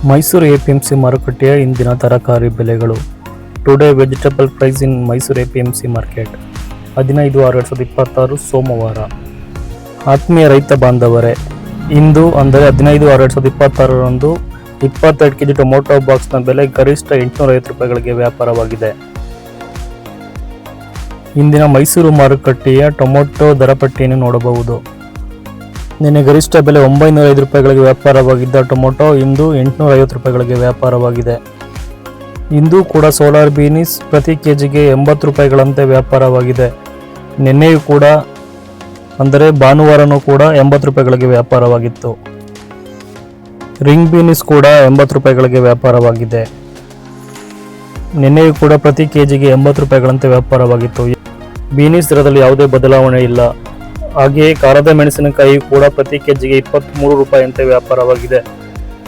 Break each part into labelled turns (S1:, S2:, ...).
S1: Mysuru APMC ಮಾರುಕಟ್ಟೆಯ ಇಂದಿನ ತರಕಾರಿ ಬೆಲೆಗಳು. ಟುಡೇ ವೆಜಿಟಬಲ್ ಪ್ರೈಸ್ ಇನ್ ಮೈಸೂರು ಎಪಿಎಂಸಿ ಮಾರ್ಕೆಟ್ 15/6/2026 ಸೋಮವಾರ. ಆತ್ಮೀಯ ರೈತ ಬಾಂಧವರೇ, ಇಂದು ಅಂದರೆ 15/6/2026ರಂದು 22 kg ಟೊಮೊಟೊ ಬಾಕ್ಸ್ನ ಬೆಲೆ ಗರಿಷ್ಠ 850 ರೂಪಾಯಿಗಳಿಗೆ ವ್ಯಾಪಾರವಾಗಿದೆ. ಇಂದಿನ ಮೈಸೂರು ಮಾರುಕಟ್ಟೆಯ ಟೊಮೊಟೊ ದರಪಟ್ಟಿಯನ್ನು ನೋಡಬಹುದು. ನಿನ್ನೆ ಗರಿಷ್ಠ ಬೆಲೆ 905 ರೂಪಾಯಿಗಳಿಗೆ ವ್ಯಾಪಾರವಾಗಿದ್ದ ಟೊಮೊಟೊ ಇಂದು 850 ರೂಪಾಯಿಗಳಿಗೆ ವ್ಯಾಪಾರವಾಗಿದೆ. ಇಂದು ಕೂಡ ಸೋಲಾರ್ ಬೀನೀಸ್ ಪ್ರತಿ ಕೆಜಿಗೆ 80 ರೂಪಾಯಿಗಳಂತೆ ವ್ಯಾಪಾರವಾಗಿದೆ. ನಿನ್ನೆಯೂ ಕೂಡ ಅಂದರೆ ಭಾನುವಾರನೂ ಕೂಡ 80 ರೂಪಾಯಿಗಳಿಗೆ ವ್ಯಾಪಾರವಾಗಿತ್ತು. ರಿಂಗ್ ಬೀನೀಸ್ ಕೂಡ 80 ರೂಪಾಯಿಗಳಿಗೆ ವ್ಯಾಪಾರವಾಗಿದೆ. ನಿನ್ನೆಯೂ ಕೂಡ ಪ್ರತಿ ಕೆಜಿಗೆ 80 ರೂಪಾಯಿಗಳಂತೆ ವ್ಯಾಪಾರವಾಗಿತ್ತು. ಬೀನೀಸ್ ದರದಲ್ಲಿ ಯಾವುದೇ ಬದಲಾವಣೆ ಇಲ್ಲ. ಹಾಗೆಯೇ ಖಾರದ ಮೆಣಸಿನಕಾಯಿ ಕೂಡ ಪ್ರತಿ ಕೆಜಿಗೆ 23 ರೂಪಾಯಿಯಂತೆ ವ್ಯಾಪಾರವಾಗಿದೆ.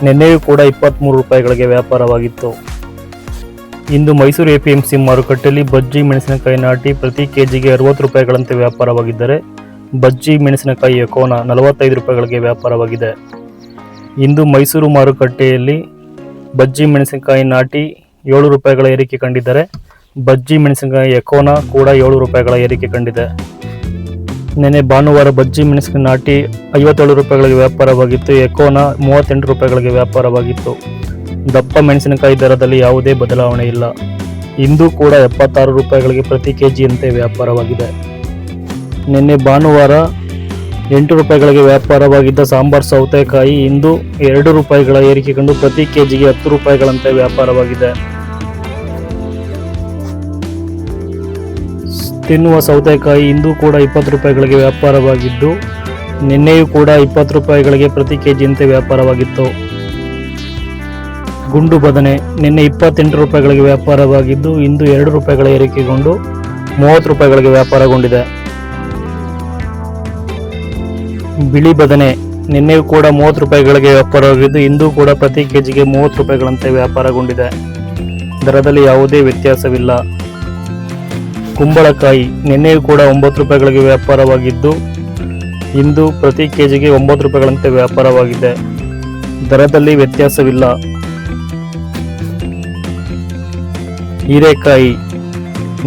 S1: ನಿನ್ನೆಯೂ ಕೂಡ 23 ರೂಪಾಯಿಗಳಿಗೆ ವ್ಯಾಪಾರವಾಗಿತ್ತು. ಇಂದು ಮೈಸೂರು ಎಪಿಎಂಸಿ ಮಾರುಕಟ್ಟೆಯಲ್ಲಿ ಬಜ್ಜಿ ಮೆಣಸಿನಕಾಯಿ ನಾಟಿ ಪ್ರತಿ ಕೆಜಿಗೆ 60 ರೂಪಾಯಿಗಳಂತೆ ವ್ಯಾಪಾರವಾಗಿದ್ದರೆ ಬಜ್ಜಿ ಮೆಣಸಿನಕಾಯಿ ಎಕೋನಾ 45 ರೂಪಾಯಿಗಳಿಗೆ ವ್ಯಾಪಾರವಾಗಿದೆ. ಇಂದು ಮೈಸೂರು ಮಾರುಕಟ್ಟೆಯಲ್ಲಿ ಬಜ್ಜಿ ಮೆಣಸಿನಕಾಯಿ ನಾಟಿ 7 ರೂಪಾಯಿಗಳ ಏರಿಕೆ ಕಂಡಿದ್ದರೆ ಬಜ್ಜಿ ಮೆಣಸಿನಕಾಯಿ ಎಕೋನಾ ಕೂಡ 7 ರೂಪಾಯಿಗಳ ಏರಿಕೆ ಕಂಡಿದೆ. ನಿನ್ನೆ ಭಾನುವಾರ ಬಜ್ಜಿ ಮೆಣಸಿನಕಾಯಿ ನಾಟಿ 57 ರೂಪಾಯಿಗಳಿಗೆ ವ್ಯಾಪಾರವಾಗಿತ್ತು. ಎಕೋನಾ 38 ರೂಪಾಯಿಗಳಿಗೆ ವ್ಯಾಪಾರವಾಗಿತ್ತು. ದಪ್ಪ ಮೆಣಸಿನಕಾಯಿ ದರದಲ್ಲಿ ಯಾವುದೇ ಬದಲಾವಣೆ ಇಲ್ಲ. ಇಂದು ಕೂಡ 76 ರೂಪಾಯಿಗಳಿಗೆ ಪ್ರತಿ ಕೆಜಿಯಂತೆ ವ್ಯಾಪಾರವಾಗಿದೆ. ನಿನ್ನೆ ಭಾನುವಾರ 8 ರೂಪಾಯಿಗಳಿಗೆ ವ್ಯಾಪಾರವಾಗಿದ್ದ ಸಾಂಬಾರ್ ಸೌತೆಕಾಯಿ ಇಂದು 2 ರೂಪಾಯಿಗಳ ಏರಿಕೆ ಕಂಡು ಪ್ರತಿ ಕೆಜಿಗೆ 10 ರೂಪಾಯಿಗಳಂತೆ ವ್ಯಾಪಾರವಾಗಿದೆ. ತಿನ್ನುವ ಸೌತೆಕಾಯಿ ಇಂದು ಕೂಡ 20 ರೂಪಾಯಿಗಳಿಗೆ ವ್ಯಾಪಾರವಾಗಿದ್ದು ನಿನ್ನೆಯೂ ಕೂಡ 20 ರೂಪಾಯಿಗಳಿಗೆ ಪ್ರತಿ ಕೆಜಿಯಂತೆ ವ್ಯಾಪಾರವಾಗಿತ್ತು. ಗುಂಡು ಬದನೆ ನಿನ್ನೆ 28 ರೂಪಾಯಿಗಳಿಗೆ ವ್ಯಾಪಾರವಾಗಿದ್ದು ಇಂದು 2 ರೂಪಾಯಿಗಳ ಏರಿಕೆಗೊಂಡು 30 ರೂಪಾಯಿಗಳಿಗೆ ವ್ಯಾಪಾರಗೊಂಡಿದೆ. ಬಿಳಿ ಬದನೆ ನಿನ್ನೆಯೂ ಕೂಡ 30 ರೂಪಾಯಿಗಳಿಗೆ ವ್ಯಾಪಾರವಾಗಿದ್ದು ಇಂದು ಕೂಡ ಪ್ರತಿ ಕೆಜಿಗೆ 30 ರೂಪಾಯಿಗಳಂತೆ ವ್ಯಾಪಾರಗೊಂಡಿದೆ. ದರದಲ್ಲಿ ಯಾವುದೇ ವ್ಯತ್ಯಾಸವಿಲ್ಲ. ಕುಂಬಳಕಾಯಿ ನಿನ್ನೆಯೂ ಕೂಡ 9 ರೂಪಾಯಿಗಳಿಗೆ ವ್ಯಾಪಾರವಾಗಿದ್ದು ಇಂದು ಪ್ರತಿ ಕೆಜಿಗೆ 9 ರೂಪಾಯಿಗಳಂತೆ ವ್ಯಾಪಾರವಾಗಿದೆ. ದರದಲ್ಲಿ ವ್ಯತ್ಯಾಸವಿಲ್ಲ. ಹೀರೆಕಾಯಿ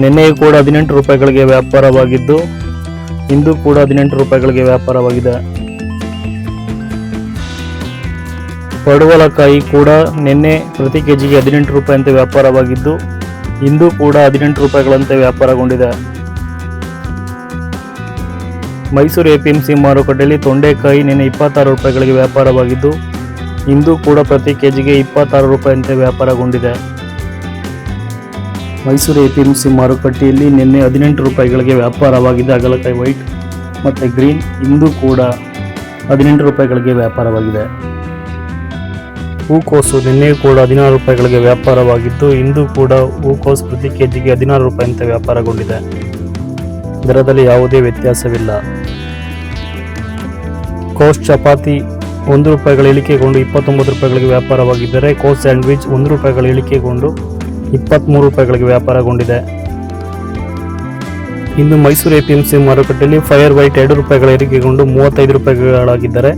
S1: ನಿನ್ನೆಯೂ ಕೂಡ 18 ರೂಪಾಯಿಗಳಿಗೆ ವ್ಯಾಪಾರವಾಗಿದ್ದು ಇಂದು ಕೂಡ 18 ರೂಪಾಯಿಗಳಿಗೆ ವ್ಯಾಪಾರವಾಗಿದೆ. ಪಡವಲಕಾಯಿ ಕೂಡ ನಿನ್ನೆ ಪ್ರತಿ ಕೆಜಿಗೆ 18 ರೂಪಾಯಿಯಂತೆ ವ್ಯಾಪಾರವಾಗಿದ್ದು ಇಂದು ಕೂಡ 18 ರೂಪಾಯಿಗಳಂತೆ ವ್ಯಾಪಾರಗೊಂಡಿದೆ. ಮೈಸೂರು ಎಪಿಎಂಸಿ ಮಾರುಕಟ್ಟೆಯಲ್ಲಿ ತೊಂಡೆಕಾಯಿ ನಿನ್ನೆ 26 ರೂಪಾಯಿಗಳಿಗೆ ವ್ಯಾಪಾರವಾಗಿದ್ದು ಇಂದು ಕೂಡ ಪ್ರತಿ ಕೆಜಿಗೆ 26 ರೂಪಾಯಿಯಂತೆ ವ್ಯಾಪಾರಗೊಂಡಿದೆ. ಮೈಸೂರು ಎಪಿಎಂಸಿ ಮಾರುಕಟ್ಟೆಯಲ್ಲಿ ನಿನ್ನೆ 18 ರೂಪಾಯಿಗಳಿಗೆ ವ್ಯಾಪಾರವಾಗಿದೆ ಹಾಗಲಕಾಯಿ ವೈಟ್ ಮತ್ತು ಗ್ರೀನ್. ಇಂದು ಕೂಡ 18 ರೂಪಾಯಿಗಳಿಗೆ ವ್ಯಾಪಾರವಾಗಿದೆ. ಹೂಕೋಸು ನಿನ್ನೆಯೂ ಕೂಡ 16 ರೂಪಾಯಿಗಳಿಗೆ ವ್ಯಾಪಾರವಾಗಿದ್ದು ಇಂದು ಕೂಡ ಹೂಕೋಸು ಪ್ರತಿ ಕೆಜಿಗೆ 16 ರೂಪಾಯಿಯಂತೆ ವ್ಯಾಪಾರಗೊಂಡಿದೆ. ದರದಲ್ಲಿ ಯಾವುದೇ ವ್ಯತ್ಯಾಸವಿಲ್ಲ. ಕೋಸ್ ಚಪಾತಿ 1 ರೂಪಾಯಿಗಳ ಇಳಿಕೆಗೊಂಡು 29 ರೂಪಾಯಿಗಳಿಗೆ ವ್ಯಾಪಾರವಾಗಿದ್ದರೆ ಕೋಸ್ ಸ್ಯಾಂಡ್ವಿಚ್ 1 ರೂಪಾಯಿಗಳ ಇಳಿಕೆಗೊಂಡು 23 ರೂಪಾಯಿಗಳಿಗೆ ವ್ಯಾಪಾರಗೊಂಡಿದೆ. ಇಂದು ಮೈಸೂರು ಎಪಿಎಂಸಿ ಮಾರುಕಟ್ಟೆಯಲ್ಲಿ ಫೈರ್ ವೈಟ್ 2 ರೂಪಾಯಿಗಳ ಏರಿಕೆಗೊಂಡು 35 ರೂಪಾಯಿಗಳಾಗಿದ್ದರೆ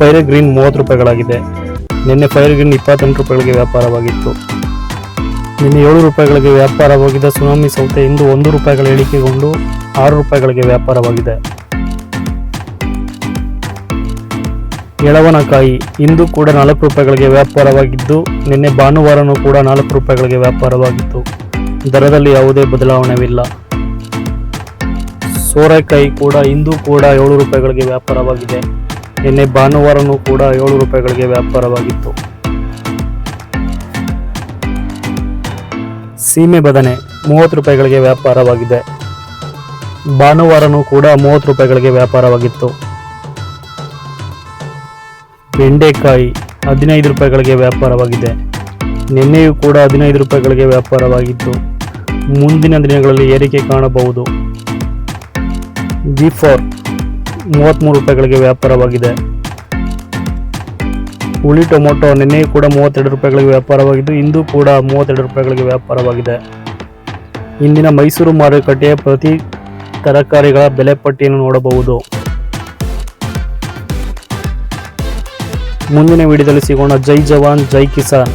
S1: ಫೈರ್ ಗ್ರೀನ್ 30 ರೂಪಾಯಿಗಳಾಗಿದೆ. ನಿನ್ನೆ ಫೈರ್ ಗ್ರೀನ್ 28 ರೂಪಾಯಿಗಳಿಗೆ ವ್ಯಾಪಾರವಾಗಿತ್ತು. ನಿನ್ನೆ 7 ರೂಪಾಯಿಗಳಿಗೆ ವ್ಯಾಪಾರವಾಗಿದ್ದ ಸುನಾಮಿ ಸೌತೆ ಇಂದು 1 ರೂಪಾಯಿಗಳ ಇಳಿಕೆಗೊಂಡು 6 ರೂಪಾಯಿಗಳಿಗೆ ವ್ಯಾಪಾರವಾಗಿದೆ. ಎಳವನಕಾಯಿ ಇಂದು ಕೂಡ 4 ರೂಪಾಯಿಗಳಿಗೆ ವ್ಯಾಪಾರವಾಗಿದ್ದು ನಿನ್ನೆ ಭಾನುವಾರನೂ ಕೂಡ 4 ರೂಪಾಯಿಗಳಿಗೆ ವ್ಯಾಪಾರವಾಗಿತ್ತು. ದರದಲ್ಲಿ ಯಾವುದೇ ಬದಲಾವಣೆವಿಲ್ಲ. ಸೋರೆಕಾಯಿ ಕೂಡ ಇಂದು ಕೂಡ 7 ರೂಪಾಯಿಗಳಿಗೆ ವ್ಯಾಪಾರವಾಗಿದೆ. ನಿನ್ನೆ ಭಾನುವಾರನೂ ಕೂಡ 7 ರೂಪಾಯಿಗಳಿಗೆ ವ್ಯಾಪಾರವಾಗಿತ್ತು. ಸೀಮೆ ಬದನೆ 30 ರೂಪಾಯಿಗಳಿಗೆ ವ್ಯಾಪಾರವಾಗಿದೆ. ಭಾನುವಾರನೂ ಕೂಡ 30 ರೂಪಾಯಿಗಳಿಗೆ ವ್ಯಾಪಾರವಾಗಿತ್ತು. ಬೆಂಡೆಕಾಯಿ 15 ರೂಪಾಯಿಗಳಿಗೆ ವ್ಯಾಪಾರವಾಗಿದೆ. ನಿನ್ನೆಯೂ ಕೂಡ 15 ರೂಪಾಯಿಗಳಿಗೆ ವ್ಯಾಪಾರವಾಗಿತ್ತು. ಮುಂದಿನ ದಿನಗಳಲ್ಲಿ ಏರಿಕೆ ಕಾಣಬಹುದು. G4 33 ರೂಪಾಯಿಗಳಿಗೆ ವ್ಯಾಪಾರವಾಗಿದೆ. ಹುಳಿ ಟೊಮೊಟೊ ನಿನ್ನೆಯೂ ಕೂಡ 32 ರೂಪಾಯಿಗಳಿಗೆ ವ್ಯಾಪಾರವಾಗಿದ್ದು ಇಂದು ಕೂಡ 32 ರೂಪಾಯಿಗಳಿಗೆ ವ್ಯಾಪಾರವಾಗಿದೆ. ಇಂದಿನ ಮೈಸೂರು ಮಾರುಕಟ್ಟೆಯ ಪ್ರತಿ ತರಕಾರಿಗಳ ಬೆಲೆ ಪಟ್ಟಿಯನ್ನು ನೋಡಬಹುದು. ಮುಂದಿನ ವಿಡಿಯೋದಲ್ಲಿ ಸಿಗೋಣ. ಜೈ ಜವಾನ್ ಜೈ ಕಿಸಾನ್.